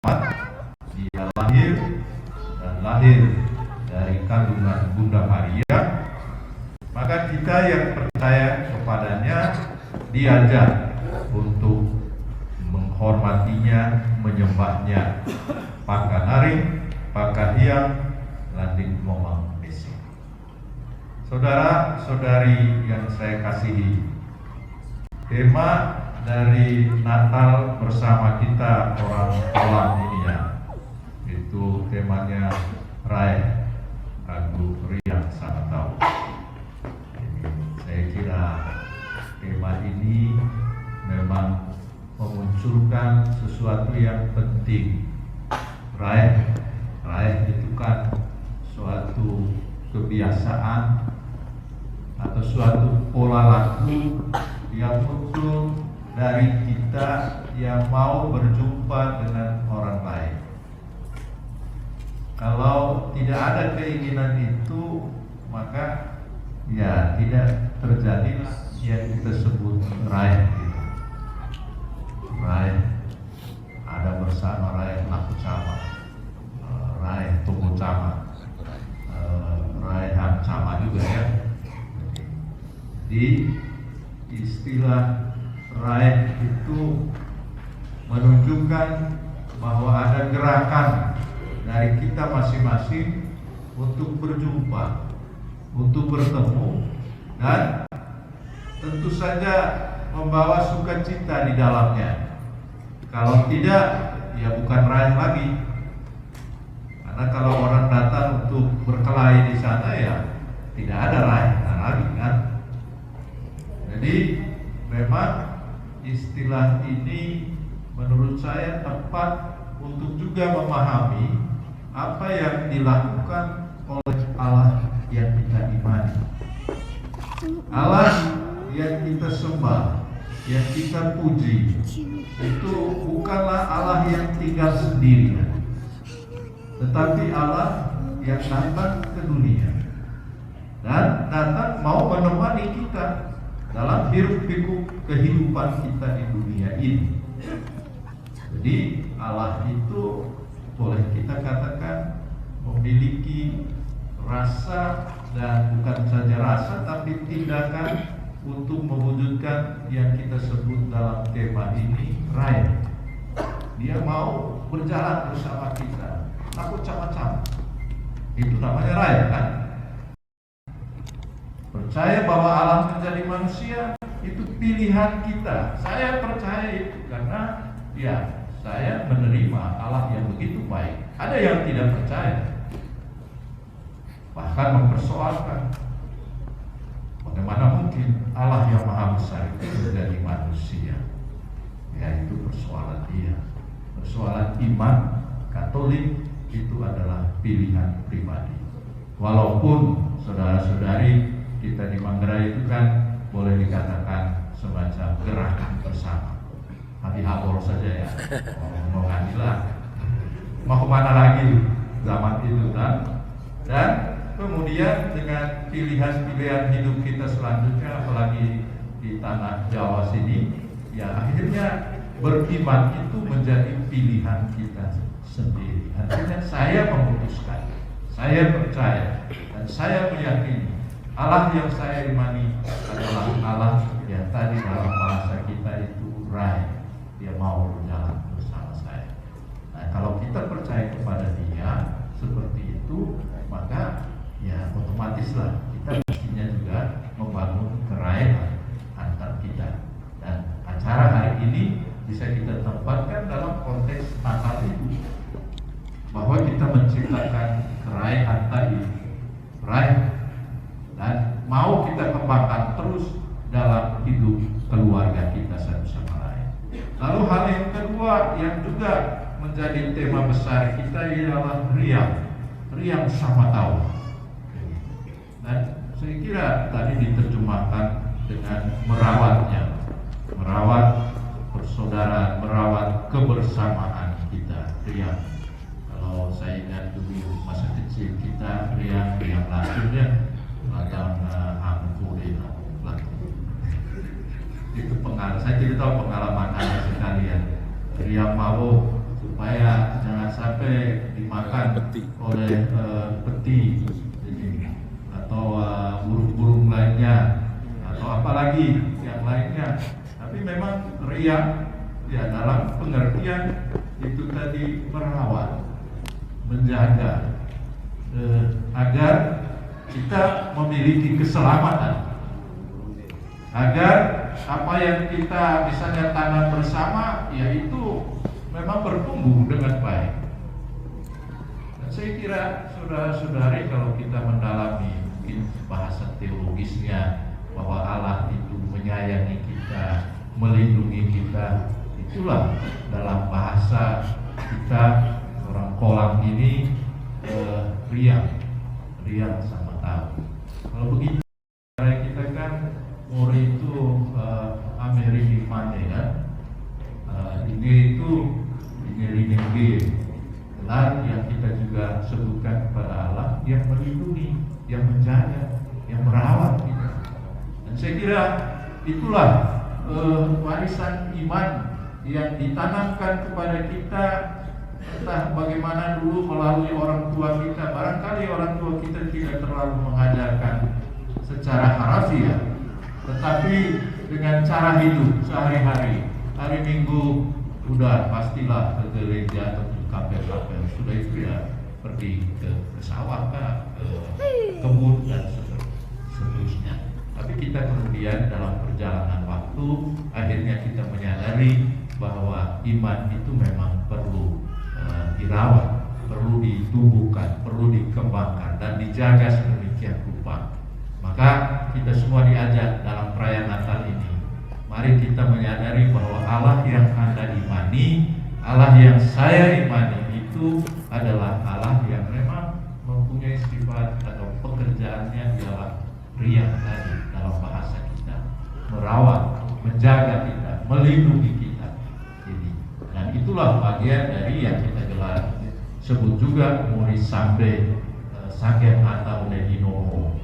dia lahir dan lahir dari kandungan Bunda Maria, maka kita yang percaya kepadanya diajar untuk menghormatinya, menyembahnya, pakan hari, pakan hiang, landing momang besi. Saudara-saudari yang saya kasihi, tema dari Natal bersama kita orang ini ya, itu temanya Raih Aku Riang Sama Tahu. Saya kira tema ini memang memunculkan sesuatu yang penting. Raih itu kan suatu kebiasaan atau suatu pola laku yang muncul dari kita yang mau berjumpa dengan orang lain. Kalau tidak ada keinginan itu, maka ya tidak terjadi yang kita sebut raih. Raih ada bersama raih laku sama, raih tunggu sama, raih sama juga ya. Di istilah raih itu menunjukkan bahwa ada gerakan dari kita masing-masing untuk berjumpa, untuk bertemu, dan tentu saja membawa sukacita di dalamnya. Kalau tidak, ya bukan raih lagi. Karena kalau orang datang untuk berkelahi di sana, ya tidak ada raih lagi kan. Jadi memang istilah ini menurut saya tepat untuk juga memahami apa yang dilakukan oleh Allah yang kita imani, Allah yang kita sembah, yang kita puji. Itu bukanlah Allah yang tinggal sendirian, tetapi Allah yang datang ke dunia dan datang mau menemani kita dalam hiruk-pikuk kehidupan kita di dunia ini. Jadi Allah itu boleh kita katakan memiliki rasa, dan bukan saja rasa tapi tindakan untuk mewujudkan yang kita sebut dalam tema ini raih. Dia mau berjalan bersama kita, takut sama-sama. Itu namanya raih kan? Percaya bahwa Allah menjadi manusia itu pilihan kita. Saya percaya itu karena ya saya menerima Allah yang begitu baik. Ada yang tidak percaya, bahkan mempersoalkan bagaimana mungkin Allah yang maha besar itu menjadi manusia. Ya itu persoalan dia. Persoalan iman Katolik itu adalah pilihan pribadi. Walaupun saudara-saudari kita di Manggarai itu kan boleh dikatakan semacam gerakan bersama. Hati habor saja ya, mau lah, mau kemana lagi zaman itu kan. Dan kemudian dengan pilihan-pilihan hidup kita selanjutnya, apalagi di tanah Jawa sini, ya akhirnya beriman itu menjadi pilihan kita sendiri. Artinya saya memutuskan, saya percaya, dan saya meyakini Allah yang saya imani adalah Allah yang tadi dalam bahasa kita itu raih. Dia mau berjalan bersama saya. Nah, kalau kita percaya kepada Dia seperti itu, maka ya otomatislah kita mestinya juga membangun keraihan antar kita. Dan acara hari ini bisa kita tempatkan dalam konteks Natal itu, bahwa kita menciptakan keraihan tadi, raih, dan mau kita kembangkan terus dalam hidup keluarga kita satu sama lain. Lalu hal yang kedua yang juga menjadi tema besar kita ialah riang sama tahu. Dan saya kira tadi diterjemahkan dengan merawat persaudaraan, merawat kebersamaan kita, riang. Kalau saya ingat dulu masa kecil kita riang langsungnya ladang angkuri itu pengalaman. Saya tidak tahu pengalaman Anda sekalian. Riang mau supaya jangan sampai dimakan oleh peti atau burung-burung lainnya atau apalagi yang lainnya. Tapi memang riya ya dalam pengertian itu tadi merawat, menjaga agar kita memiliki keselamatan, agar apa yang kita misalnya tanam bersama yaitu memang bertumbuh dengan baik. Dan saya kira saudara-saudari, kalau kita mendalami mungkin bahasa teologisnya bahwa Allah itu menyayangi kita, melindungi kita, itulah dalam bahasa kita orang Kolang ini riang sama tahu. Kalau begitu kita kan muri itu Amerika mana kan? Ini itu ini gelar yang kita juga sebutkan kepada Allah yang melindungi, yang menjaga, yang merawat kita. Dan saya kira itulah warisan iman yang ditanamkan kepada kita. Entah bagaimana dulu melalui orang tua kita, barangkali orang tua kita tidak terlalu mengajarkan secara harafiah, tetapi dengan cara hidup sehari-hari. Hari Minggu sudah pastilah ke gereja atau ke kapel-kapel, sudah itu ya pergi ke sawah, ke kebun dan seterusnya. Tapi kita kemudian dalam perjalanan waktu akhirnya kita menyadari bahwa iman itu memang perlu dirawat, perlu ditumbuhkan, perlu dikembangkan dan dijaga sedemikian rupa. Maka kita semua diajak dalam perayaan Natal ini, mari kita menyadari bahwa Allah yang Anda imani, Allah yang saya imani itu adalah Allah yang memang mempunyai sifat atau pekerjaannya ialah riang tadi dalam bahasa kita, merawat, menjaga kita, melindungi kita. Dan itulah bagian dari yang kita gelar sebut juga muri sampai sakit atau nedinomo.